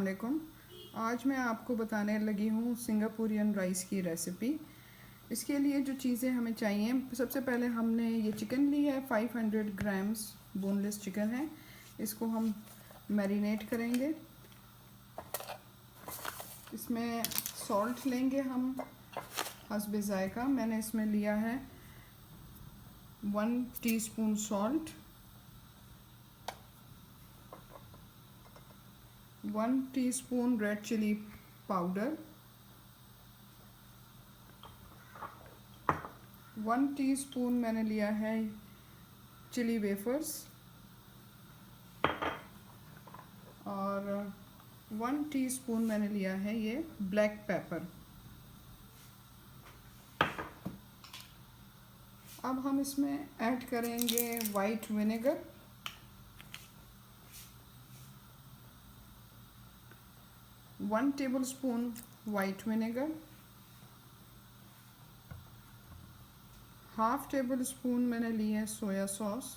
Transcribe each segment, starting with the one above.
वालेकुम। आज मैं आपको बताने लगी हूँ सिंगापुरियन राइस की रेसिपी। इसके लिए जो चीज़ें हमें चाहिए, सबसे पहले हमने ये चिकन ली है, 500 ग्राम्स बोनलेस चिकन है। इसको हम मैरिनेट करेंगे। इसमें सॉल्ट लेंगे हम हस्बे ज़ायका। मैंने इसमें लिया है 1 teaspoon salt, 1 teaspoon red chilli powder, 1 teaspoon मैंने लिया है चिली वेफर्स और 1 टीस्पून मैंने लिया है ये ब्लैक पेपर। अब हम इसमें ऐड करेंगे white vinegar, 1 tablespoon white vinegar, half tablespoon मैंने ली है सोया सॉस,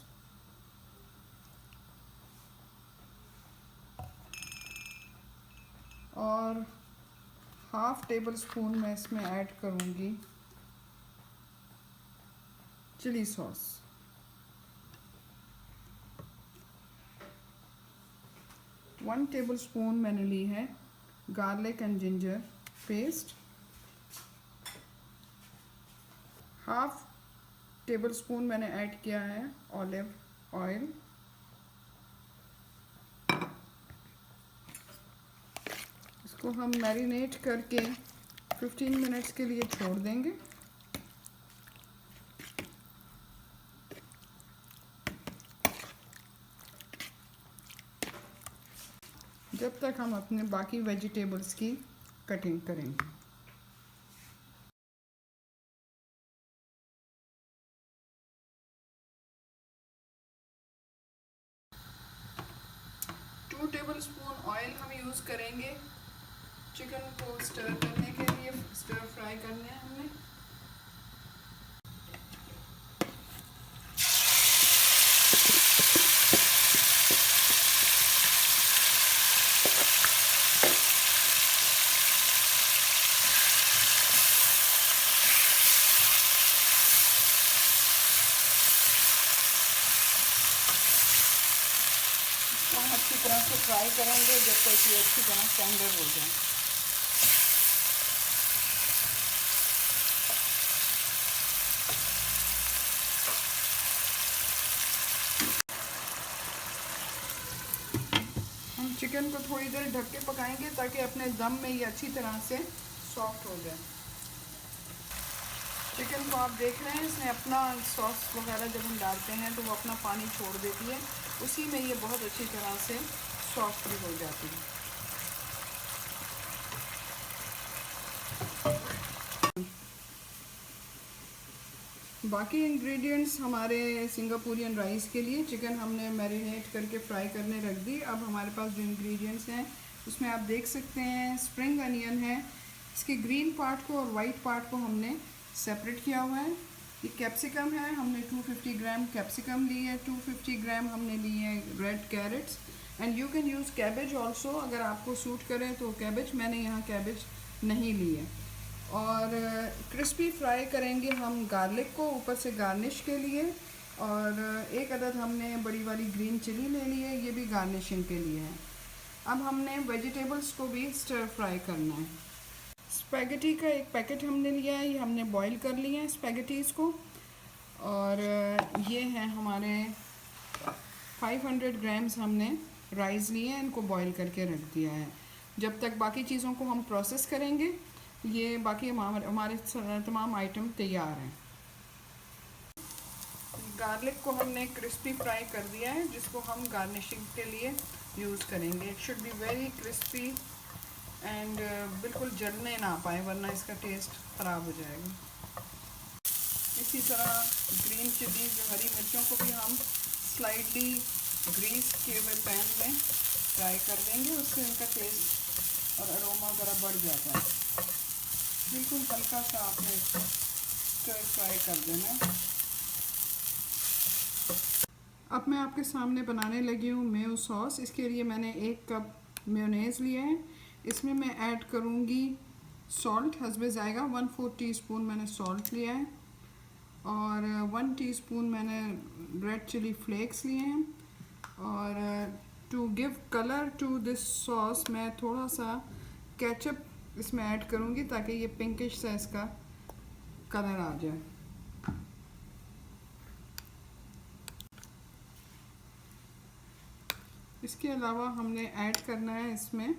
और हाफ टेबल स्पून मैं इसमें ऐड करूँगी chilli sauce. One tablespoon मैंने ली है garlic and ginger paste, half tablespoon मैंने ऐड किया है ऑलिव ऑयल, इसको हम मैरिनेट करके 15 मिनट्स के लिए छोड़ देंगे। जब तक हम अपने बाकी वेजिटेबल्स की कटिंग करेंगे। टू टेबल स्पून ऑयल हम यूज़ करेंगे चिकन को स्टर करने के लिए। स्टर फ्राई करने हैं हमने। हम अच्छी तरह से फ्राई करेंगे जब तक ये अच्छी तरह टेंडर हो जाए। हम चिकन को थोड़ी देर ढक के पकाएंगे ताकि अपने दम में ये अच्छी तरह से सॉफ्ट हो जाए। चिकन को आप देख रहे हैं, इसने अपना सॉस वगैरह जब हम डालते हैं तो वो अपना पानी छोड़ देती है, उसी में ये बहुत अच्छी तरह से सॉफ्ट भी हो जाती है। बाकी इंग्रेडिएंट्स हमारे सिंगापुरियन राइस के लिए चिकन हमने मैरिनेट करके फ्राई करने रख दी। अब हमारे पास जो इंग्रेडिएंट्स हैं उसमें आप देख सकते हैं स्प्रिंग अनियन है, इसके ग्रीन पार्ट को और वाइट पार्ट को हमने सेपरेट किया हुआ है। ये कैप्सिकम है, हमने 250 ग्राम कैप्सिकम ली है, 250 ग्राम हमने ली है red carrots, and you can use cabbage also अगर आपको सूट करे तो कैबेज। मैंने यहाँ कैबेज नहीं ली है। और क्रिस्पी फ्राई करेंगे हम गार्लिक को ऊपर से गार्निश के लिए, और एक अदद हमने बड़ी वाली ग्रीन चिली ले ली है, ये भी गार्निशिंग के लिए है। अब हमने वेजिटेबल्स को भी स्टर फ्राई करना है। स्पैगेटी का एक पैकेट हमने लिया है, ये हमने बॉईल कर लिया है स्पैगेटीज़ को, और ये हैं हमारे 500 ग्राम्स हमने राइस लिए हैं, इनको बॉईल करके रख दिया है। जब तक बाकी चीज़ों को हम प्रोसेस करेंगे, ये बाकी हमारे तमाम आइटम तैयार हैं। गार्लिक को हमने क्रिस्पी फ्राई कर दिया है, जिसको हम गार्निशिंग के लिए यूज़ करेंगे। It should be very crispy and बिल्कुल जलने ना पाए, वरना इसका टेस्ट ख़राब हो जाएगा। इसी तरह ग्रीन चिली, जो हरी मिर्चों को भी हम स्लाइटली ग्रीस किए हुए पैन में फ्राई कर देंगे, उससे इनका टेस्ट और अरोमा ज़रा बढ़ जाता है। बिल्कुल हल्का सा आपने इसको स्टर फ्राई कर देना। अब मैं आपके सामने बनाने लगी हूँ मेयो सॉस। इसके लिए मैंने 1 कप मेयोनेज़ लिया है। इसमें मैं ऐड करूँगी सॉल्ट हस्बे जाएगा। 1/4 टीस्पून मैंने सॉल्ट लिया है और 1 टीस्पून मैंने रेड चिली फ्लेक्स लिए हैं। और to give colour to this sauce मैं थोड़ा सा केचप इसमें ऐड करूँगी ताकि ये पिंकिश सा इसका कलर आ जाए। इसके अलावा हमने ऐड करना है इसमें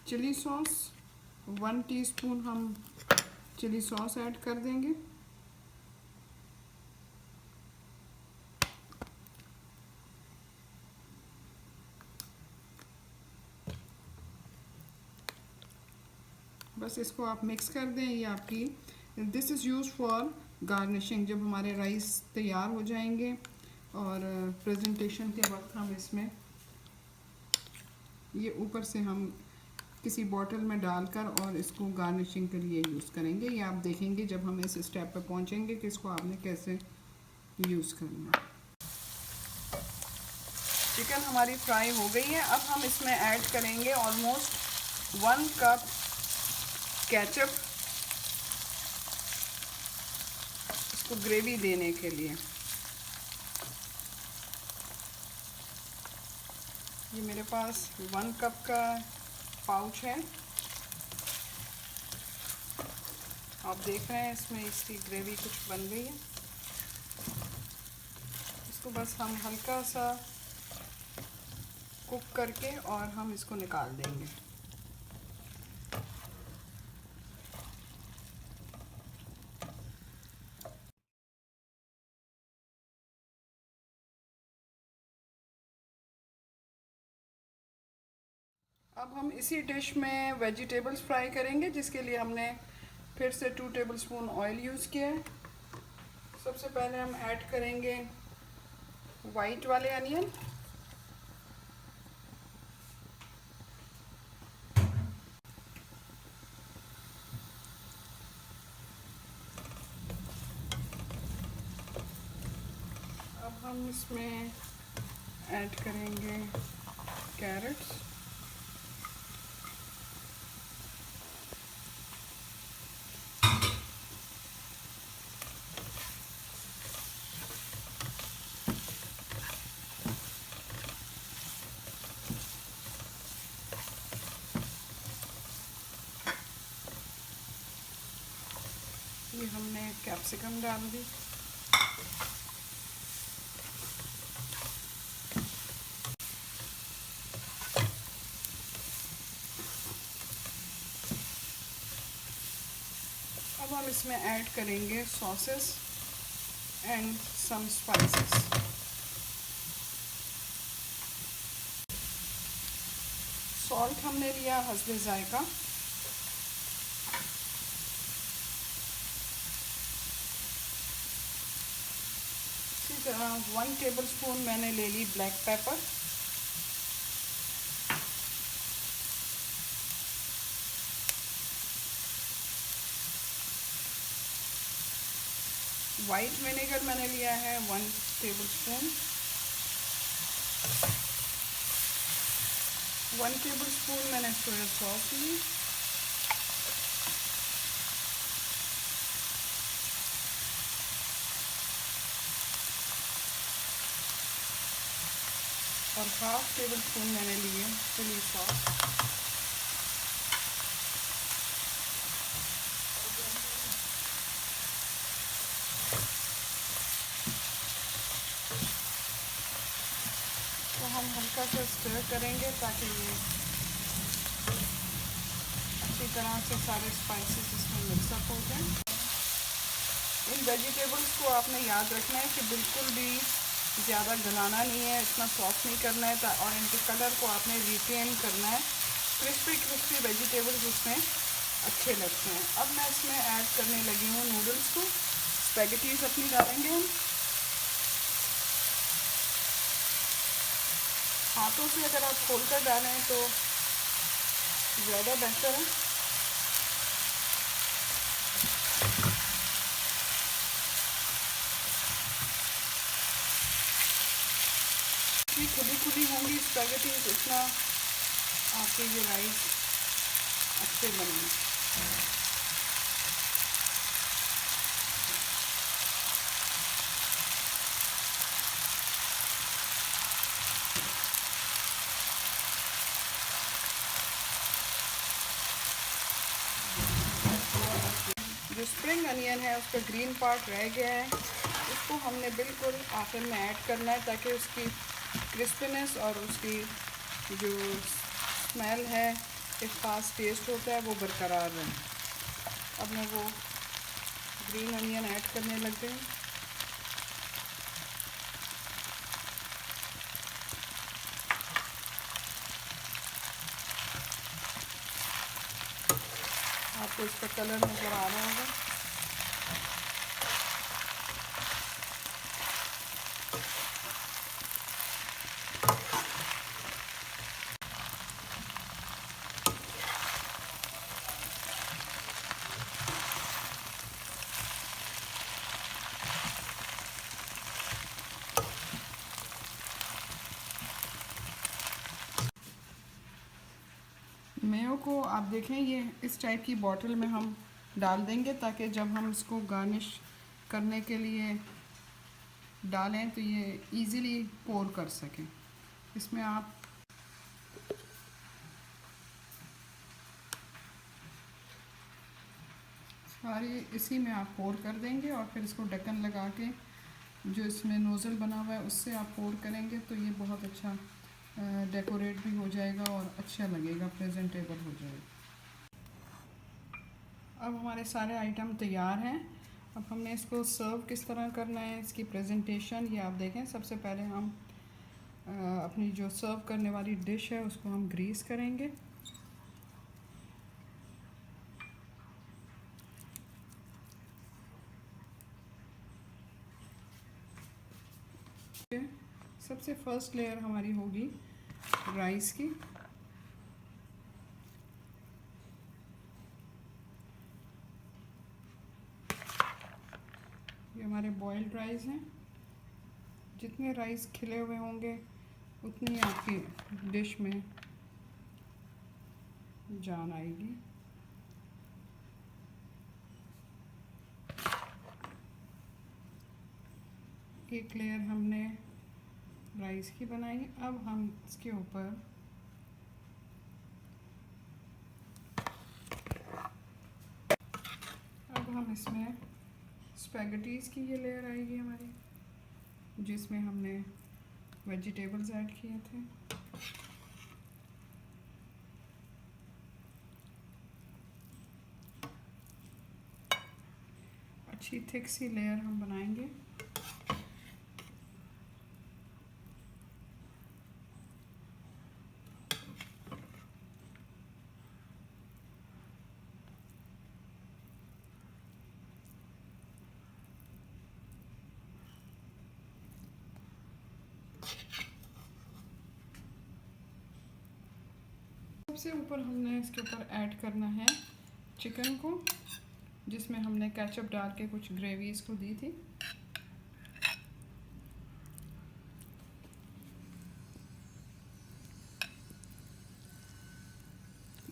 चिली सॉस। 1 टीस्पून हम चिली सॉस ऐड कर देंगे। बस इसको आप मिक्स कर दें। ये आपकी this is use for garnishing. जब हमारे राइस तैयार हो जाएंगे और प्रेजेंटेशन के वक्त हम इसमें ये ऊपर से हम किसी बॉटल में डालकर और इसको गार्निशिंग के लिए यूज़ करेंगे। ये आप देखेंगे जब हम इस स्टेप पे पहुंचेंगे कि इसको आपने कैसे यूज़ करना है। चिकन हमारी फ्राई हो गई है। अब हम इसमें ऐड करेंगे ऑलमोस्ट 1 कप केचप, इसको ग्रेवी देने के लिए। ये मेरे पास 1 कप का पाउच है। आप देख रहे हैं इसमें इसकी ग्रेवी कुछ बन गई है। इसको बस हम हल्का सा कुक करके और हम इसको निकाल देंगे। अब हम इसी डिश में वेजिटेबल्स फ्राई करेंगे, जिसके लिए हमने फिर से 2 टेबलस्पून ऑयल यूज़ किया है। सबसे पहले हम ऐड करेंगे वाइट वाले अनियन। अब हम इसमें ऐड करेंगे कैरेट्स। ये हमने कैप्सिकम डाल दी। अब हम इसमें ऐड करेंगे sauces and some spices. Salt हमने लिया हस्बे जायका। 1 टेबलस्पून मैंने ले ली ब्लैक पेपर। वाइट विनेगर मैंने लिया है 1 टेबलस्पून। 1 टेबलस्पून मैंने सोया सॉस ली। और 1/2 टेबलस्पून मैंने लिए चिली सॉस। तो हम हल्का सा स्टर करेंगे ताकि ये अच्छी तरह से सारे स्पाइसेस इसमें मिक्सअप हो जाएं। इन वेजिटेबल्स को आपने याद रखना है कि बिल्कुल भी ज़्यादा गलाना नहीं है, इतना सॉफ्ट नहीं करना है, और इनके कलर को आपने रिटेन करना है। क्रिस्पी क्रिस्पी वेजिटेबल्स इसमें अच्छे लगते हैं। अब मैं इसमें ऐड करने लगी हूँ नूडल्स को। स्पैगेटीज अपनी डालेंगे हम। हाथों से अगर आप खोल कर डालें तो ज़्यादा बेहतर है। खुली खुली होंगी स्पैगेटीज, इतना आपके ये राइस अच्छे बनेंगे। जो स्प्रिंग अनियन है उसका ग्रीन पार्ट रह गया है, उसको हमने बिल्कुल आखिर में ऐड करना है ताकि उसकी क्रिस्पीनेस और उसकी जो स्मेल है, एक ख़ास टेस्ट होता है, वो बरकरार रहे। अब मैं वो ग्रीन अनियन ऐड करने लग गई। आपको इसका कलर नज़र आ रहा होगा। मेयो को आप देखें, ये इस टाइप की बॉटल में हम डाल देंगे ताकि जब हम इसको गार्निश करने के लिए डालें तो ये इजीली पोर कर सकें। इसमें आप सारे इसी में आप पोर कर देंगे और फिर इसको ढक्कन लगा के जो इसमें नोज़ल बना हुआ है उससे आप पोर करेंगे तो ये बहुत अच्छा डेकोरेट भी हो जाएगा और अच्छा लगेगा, प्रेजेंटेबल हो जाएगा। अब हमारे सारे आइटम तैयार हैं। अब हमने इसको सर्व किस तरह करना है, इसकी प्रेजेंटेशन ये आप देखें। सबसे पहले हम अपनी जो सर्व करने वाली डिश है उसको हम ग्रीस करेंगे। सबसे फर्स्ट लेयर हमारी होगी राइस की। ये हमारे बॉइल्ड राइस हैं। जितने राइस खिले हुए होंगे उतनी आपकी डिश में जान आएगी। एक लेयर हमने राइस की बनाई। अब हम इसके ऊपर इसमें स्पैगेटीज़ की ये लेयर आएगी हमारी, जिसमें हमने वेजिटेबल्स ऐड किए थे। अच्छी थिक सी लेयर हम बनाएंगे। सबसे ऊपर हमने इसके ऊपर ऐड करना है चिकन को, जिसमें हमने केचप डाल के कुछ ग्रेवी इसको दी थी।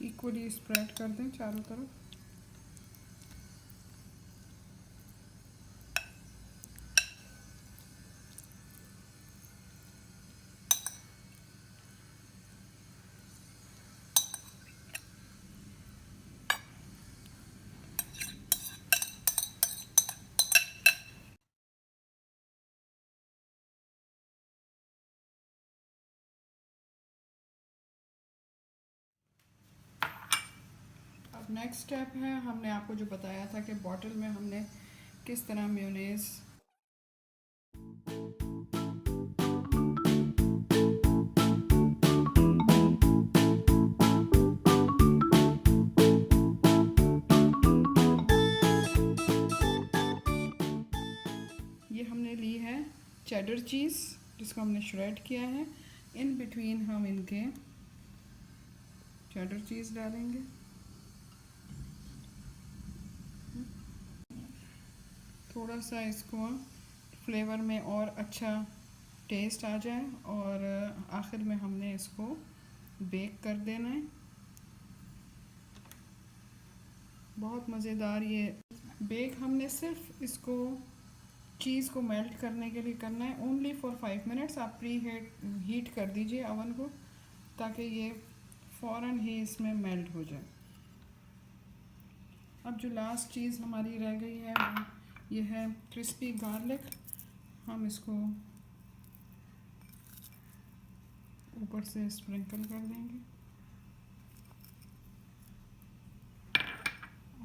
इक्वली स्प्रेड कर दें चारों तरफ। नेक्स्ट स्टेप है, हमने आपको जो बताया था कि बॉटल में हमने किस तरह मेयोनेज़ ये हमने ली है चेडर चीज़, जिसको हमने श्रेड किया है। इन बिटवीन हम इनके चेडर चीज़ डालेंगे। थोड़ा सा इसको फ्लेवर में और अच्छा टेस्ट आ जाए, और आखिर में हमने इसको बेक कर देना है। बहुत मज़ेदार ये बेक हमने सिर्फ इसको चीज़ को मेल्ट करने के लिए करना है, ओनली फॉर 5 मिनट्स। आप प्री हीट कर दीजिए अवन को ताकि ये फ़ौरन ही इसमें मेल्ट हो जाए। अब जो लास्ट चीज़ हमारी रह गई है ये है क्रिस्पी गार्लिक। हम इसको ऊपर से स्प्रिंकल कर देंगे।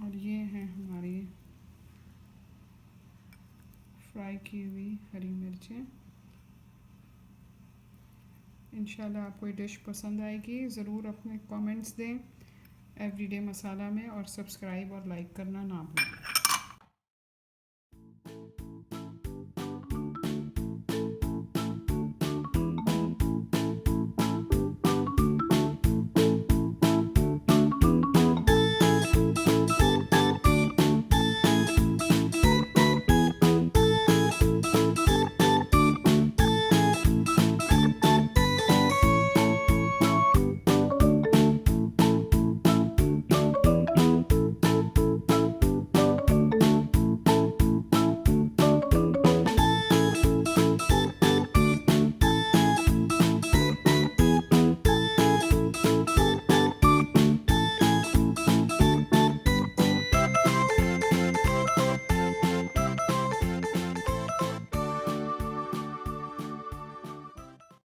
और ये है हमारी फ्राई की हुई हरी मिर्चें। इंशाल्लाह आपको ये डिश पसंद आएगी। ज़रूर अपने कमेंट्स दें एवरीडे मसाला में, और सब्सक्राइब और लाइक करना ना भूलें।